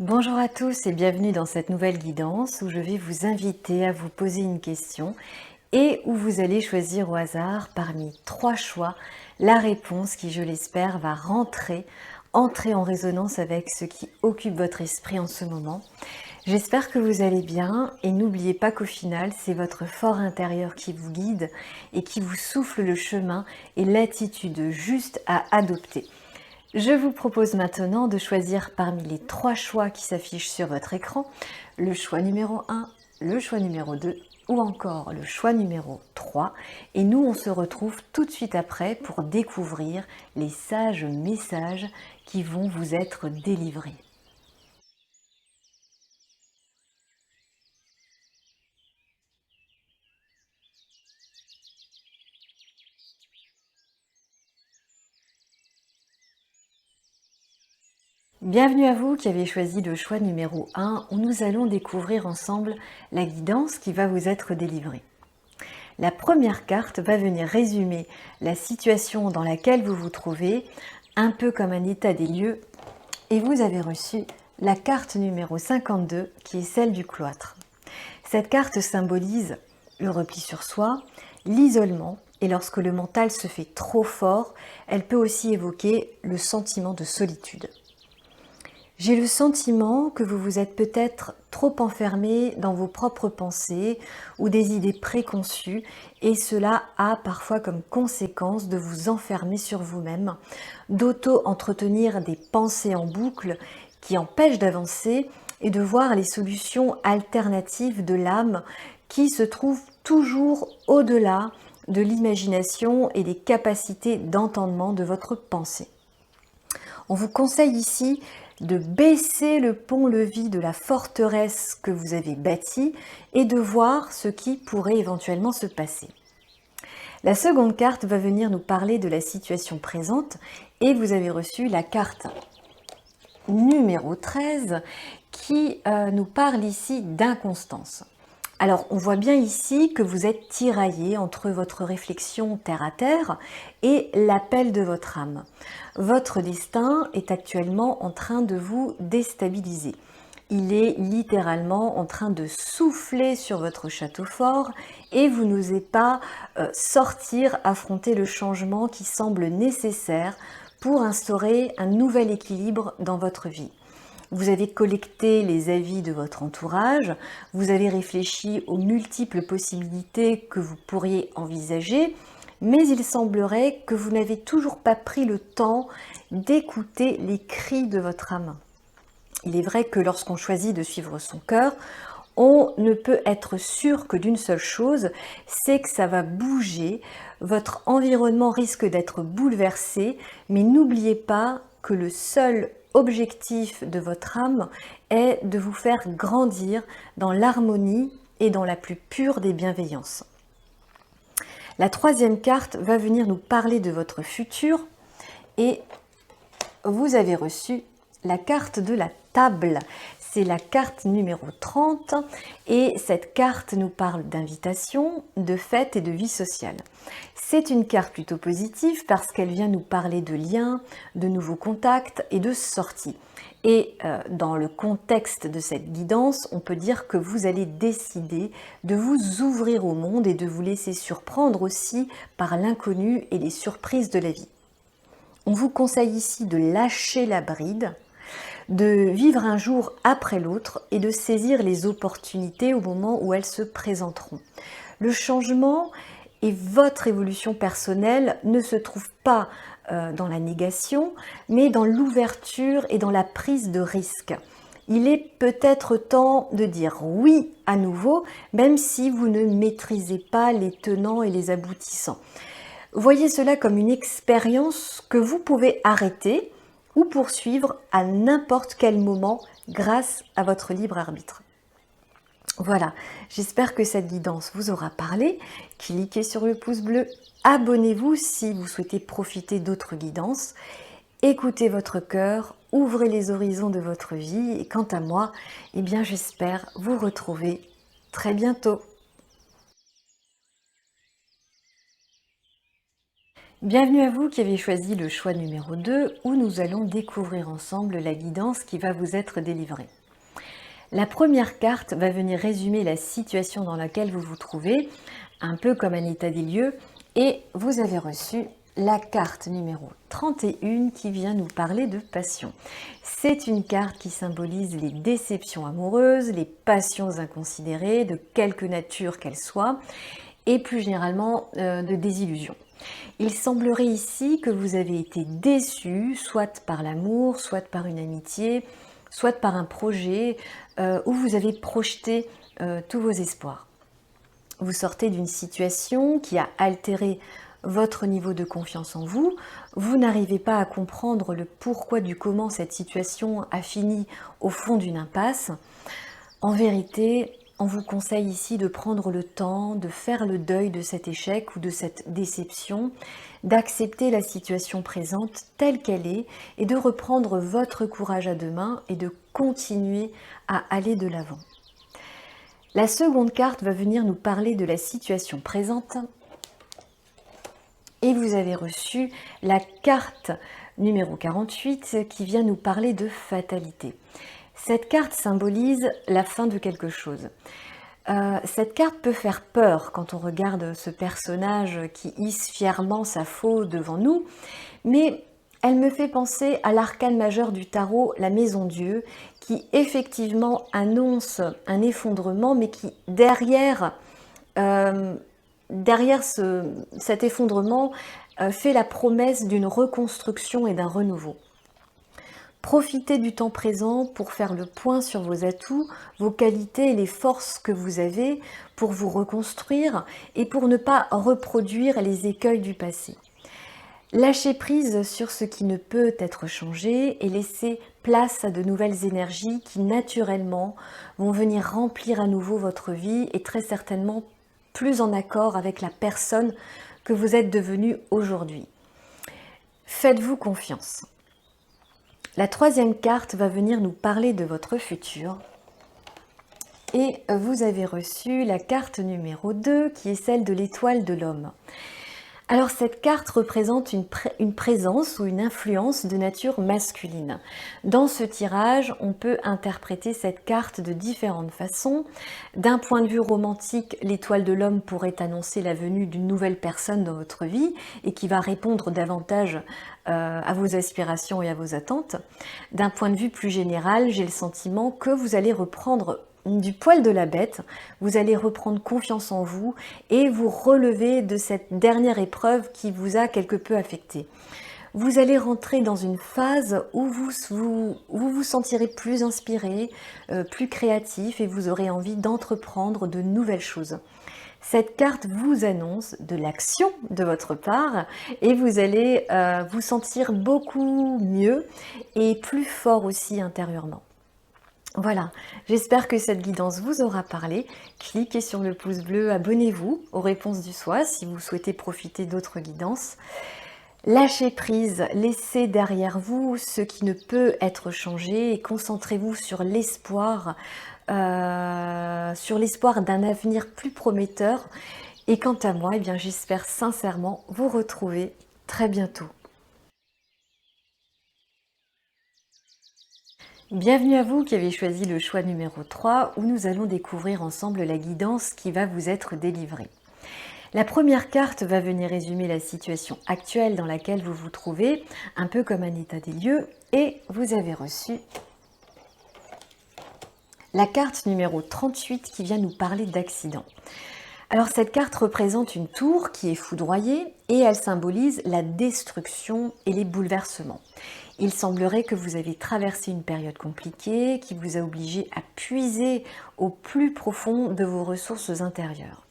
Bonjour à tous et bienvenue dans cette nouvelle guidance où je vais vous inviter à vous poser une question et où vous allez choisir au hasard parmi 3 choix la réponse qui, je l'espère, va entrer en résonance avec ce qui occupe votre esprit en ce moment. J'espère que vous allez bien et n'oubliez pas qu'au final, c'est votre fort intérieur qui vous guide et qui vous souffle le chemin et l'attitude juste à adopter. Je vous propose maintenant de choisir parmi les 3 choix qui s'affichent sur votre écran, le choix numéro 1, le choix numéro 2 ou encore le choix numéro 3. Et nous, on se retrouve tout de suite après pour découvrir les sages messages qui vont vous être délivrés. Bienvenue à vous qui avez choisi le choix numéro 1 où nous allons découvrir ensemble la guidance qui va vous être délivrée. La première carte va venir résumer la situation dans laquelle vous vous trouvez, un peu comme un état des lieux, et vous avez reçu la carte numéro 52 qui est celle du cloître. Cette carte symbolise le repli sur soi, l'isolement, et lorsque le mental se fait trop fort, elle peut aussi évoquer le sentiment de solitude. J'ai le sentiment que vous vous êtes peut-être trop enfermé dans vos propres pensées ou des idées préconçues et cela a parfois comme conséquence de vous enfermer sur vous-même, d'auto-entretenir des pensées en boucle qui empêchent d'avancer et de voir les solutions alternatives de l'âme qui se trouvent toujours au-delà de l'imagination et des capacités d'entendement de votre pensée. On vous conseille ici de baisser le pont-levis de la forteresse que vous avez bâtie et de voir ce qui pourrait éventuellement se passer. La seconde carte va venir nous parler de la situation présente et vous avez reçu la carte numéro 13 qui nous parle ici d'inconstance. Alors, on voit bien ici que vous êtes tiraillé entre votre réflexion terre à terre et l'appel de votre âme. Votre destin est actuellement en train de vous déstabiliser. Il est littéralement en train de souffler sur votre château fort et vous n'osez pas sortir, affronter le changement qui semble nécessaire pour instaurer un nouvel équilibre dans votre vie. Vous avez collecté les avis de votre entourage, vous avez réfléchi aux multiples possibilités que vous pourriez envisager, mais il semblerait que vous n'avez toujours pas pris le temps d'écouter les cris de votre âme. Il est vrai que lorsqu'on choisit de suivre son cœur, on ne peut être sûr que d'une seule chose, c'est que ça va bouger, votre environnement risque d'être bouleversé, mais n'oubliez pas que le seul objectif de votre âme est de vous faire grandir dans l'harmonie et dans la plus pure des bienveillances. La troisième carte va venir nous parler de votre futur et vous avez reçu la carte de la table. C'est la carte numéro 30 et cette carte nous parle d'invitation, de fête et de vie sociale. C'est une carte plutôt positive parce qu'elle vient nous parler de liens, de nouveaux contacts et de sorties. Et dans le contexte de cette guidance, on peut dire que vous allez décider de vous ouvrir au monde et de vous laisser surprendre aussi par l'inconnu et les surprises de la vie. On vous conseille ici de lâcher la bride, de vivre un jour après l'autre et de saisir les opportunités au moment où elles se présenteront. Le changement et votre évolution personnelle ne se trouvent pas dans la négation, mais dans l'ouverture et dans la prise de risque. Il est peut-être temps de dire oui à nouveau, même si vous ne maîtrisez pas les tenants et les aboutissants. Voyez cela comme une expérience que vous pouvez arrêter ou poursuivre à n'importe quel moment grâce à votre libre arbitre. Voilà, j'espère que cette guidance vous aura parlé. Cliquez sur le pouce bleu, abonnez-vous si vous souhaitez profiter d'autres guidances. Écoutez votre cœur, ouvrez les horizons de votre vie et quant à moi, eh bien j'espère vous retrouver très bientôt. Bienvenue à vous qui avez choisi le choix numéro 2 où nous allons découvrir ensemble la guidance qui va vous être délivrée. La première carte va venir résumer la situation dans laquelle vous vous trouvez, un peu comme un état des lieux, et vous avez reçu la carte numéro 31 qui vient nous parler de passion. C'est une carte qui symbolise les déceptions amoureuses, les passions inconsidérées, de quelque nature qu'elles soient, et plus généralement de désillusions. Il semblerait ici que vous avez été déçu, soit par l'amour, soit par une amitié, soit par un projet où vous avez projeté tous vos espoirs. Vous sortez d'une situation qui a altéré votre niveau de confiance en vous, vous n'arrivez pas à comprendre le pourquoi du comment cette situation a fini au fond d'une impasse. En vérité, on vous conseille ici de prendre le temps de faire le deuil de cet échec ou de cette déception, d'accepter la situation présente telle qu'elle est et de reprendre votre courage à deux mains et de continuer à aller de l'avant. La seconde carte va venir nous parler de la situation présente et vous avez reçu la carte numéro 48 qui vient nous parler de fatalité. Cette carte symbolise la fin de quelque chose. Cette carte peut faire peur quand on regarde ce personnage qui hisse fièrement sa faux devant nous, mais elle me fait penser à l'arcane majeur du tarot, la Maison Dieu, qui effectivement annonce un effondrement, mais qui derrière cet effondrement fait la promesse d'une reconstruction et d'un renouveau. Profitez du temps présent pour faire le point sur vos atouts, vos qualités et les forces que vous avez pour vous reconstruire et pour ne pas reproduire les écueils du passé. Lâchez prise sur ce qui ne peut être changé et laissez place à de nouvelles énergies qui naturellement vont venir remplir à nouveau votre vie et très certainement plus en accord avec la personne que vous êtes devenue aujourd'hui. Faites-vous confiance. La troisième carte va venir nous parler de votre futur et vous avez reçu la carte numéro 2 qui est celle de l'étoile de l'homme. Alors cette carte représente une présence ou une influence de nature masculine. Dans ce tirage, on peut interpréter cette carte de différentes façons. D'un point de vue romantique, l'étoile de l'homme pourrait annoncer la venue d'une nouvelle personne dans votre vie et qui va répondre davantage à vos aspirations et à vos attentes. D'un point de vue plus général, j'ai le sentiment que vous allez reprendre du poil de la bête, vous allez reprendre confiance en vous et vous relever de cette dernière épreuve qui vous a quelque peu affecté. Vous allez rentrer dans une phase où vous vous sentirez plus inspiré, plus créatif et vous aurez envie d'entreprendre de nouvelles choses. Cette carte vous annonce de l'action de votre part et vous allez vous sentir beaucoup mieux et plus fort aussi intérieurement. Voilà, j'espère que cette guidance vous aura parlé. Cliquez sur le pouce bleu, abonnez-vous aux réponses du soir si vous souhaitez profiter d'autres guidances. Lâchez prise, laissez derrière vous ce qui ne peut être changé et concentrez-vous sur l'espoir d'un avenir plus prometteur. Et quant à moi, j'espère sincèrement vous retrouver très bientôt. Bienvenue à vous qui avez choisi le choix numéro 3 où nous allons découvrir ensemble la guidance qui va vous être délivrée. La première carte va venir résumer la situation actuelle dans laquelle vous vous trouvez, un peu comme un état des lieux, et vous avez reçu la carte numéro 38 qui vient nous parler d'accident. Alors cette carte représente une tour qui est foudroyée et elle symbolise la destruction et les bouleversements. Il semblerait que vous avez traversé une période compliquée qui vous a obligé à puiser au plus profond de vos ressources intérieures.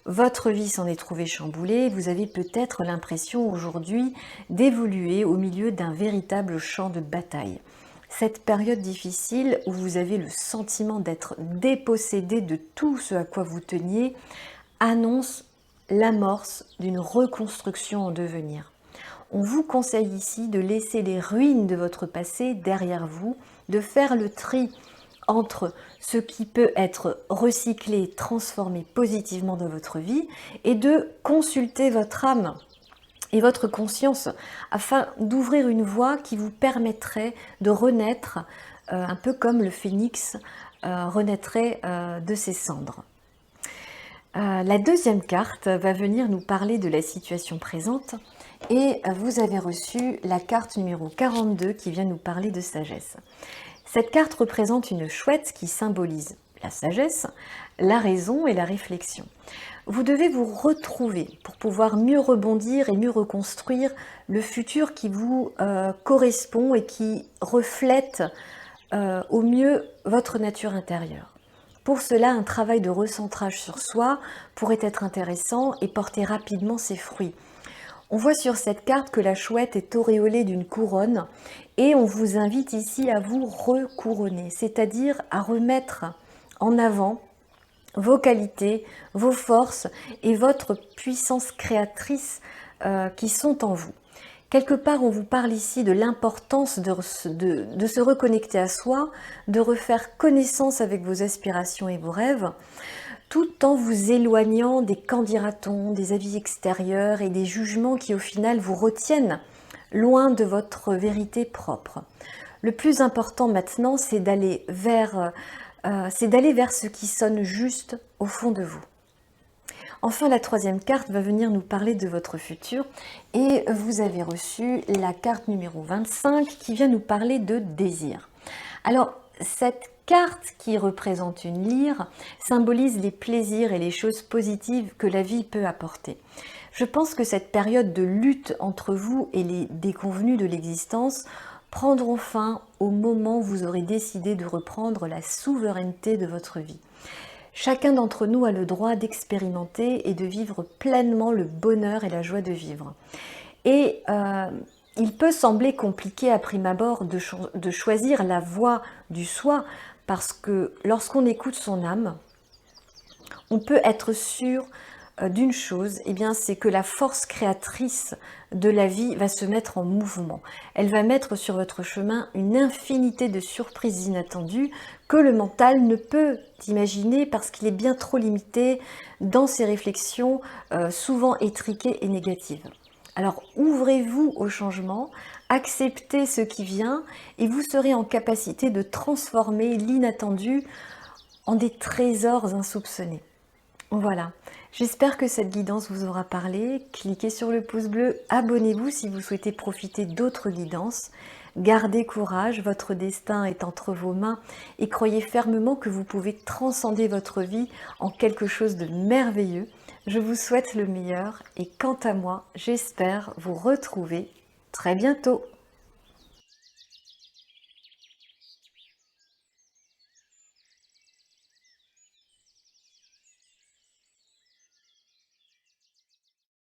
Votre vie s'en est trouvée chamboulée, vous avez peut-être l'impression aujourd'hui d'évoluer au milieu d'un véritable champ de bataille. Cette période difficile où vous avez le sentiment d'être dépossédé de tout ce à quoi vous teniez annonce l'amorce d'une reconstruction en devenir. On vous conseille ici de laisser les ruines de votre passé derrière vous, de faire le tri entre ce qui peut être recyclé, transformé positivement dans votre vie et de consulter votre âme et votre conscience afin d'ouvrir une voie qui vous permettrait de renaître, un peu comme le phénix renaîtrait de ses cendres. La deuxième carte va venir nous parler de la situation présente et vous avez reçu la carte numéro 42 qui vient nous parler de sagesse. Cette carte représente une chouette qui symbolise la sagesse, la raison et la réflexion. Vous devez vous retrouver pour pouvoir mieux rebondir et mieux reconstruire le futur qui vous correspond et qui reflète au mieux votre nature intérieure. Pour cela, un travail de recentrage sur soi pourrait être intéressant et porter rapidement ses fruits. On voit sur cette carte que la chouette est auréolée d'une couronne et on vous invite ici à vous recouronner, c'est-à-dire à remettre en avant vos qualités, vos forces et votre puissance créatrice qui sont en vous. Quelque part, on vous parle ici de l'importance de se reconnecter à soi, de refaire connaissance avec vos aspirations et vos rêves, tout en vous éloignant des qu'en dira-t-on, des avis extérieurs et des jugements qui au final vous retiennent loin de votre vérité propre. Le plus important maintenant, c'est d'aller vers ce qui sonne juste au fond de vous. Enfin, la troisième carte va venir nous parler de votre futur et vous avez reçu la carte numéro 25 qui vient nous parler de désir. Alors, cette carte qui représente une lyre symbolise les plaisirs et les choses positives que la vie peut apporter. Je pense que cette période de lutte entre vous et les déconvenus de l'existence prendront fin au moment où vous aurez décidé de reprendre la souveraineté de votre vie. Chacun d'entre nous a le droit d'expérimenter et de vivre pleinement le bonheur et la joie de vivre. Et il peut sembler compliqué à prime abord de choisir la voie du soi parce que lorsqu'on écoute son âme, on peut être sûr d'une chose, eh bien, c'est que la force créatrice de la vie va se mettre en mouvement. Elle va mettre sur votre chemin une infinité de surprises inattendues que le mental ne peut imaginer parce qu'il est bien trop limité dans ses réflexions souvent étriquées et négatives. Alors ouvrez-vous au changement, acceptez ce qui vient et vous serez en capacité de transformer l'inattendu en des trésors insoupçonnés. Voilà, j'espère que cette guidance vous aura parlé. Cliquez sur le pouce bleu, abonnez-vous si vous souhaitez profiter d'autres guidances. Gardez courage, votre destin est entre vos mains et croyez fermement que vous pouvez transcender votre vie en quelque chose de merveilleux. Je vous souhaite le meilleur et quant à moi, j'espère vous retrouver très bientôt.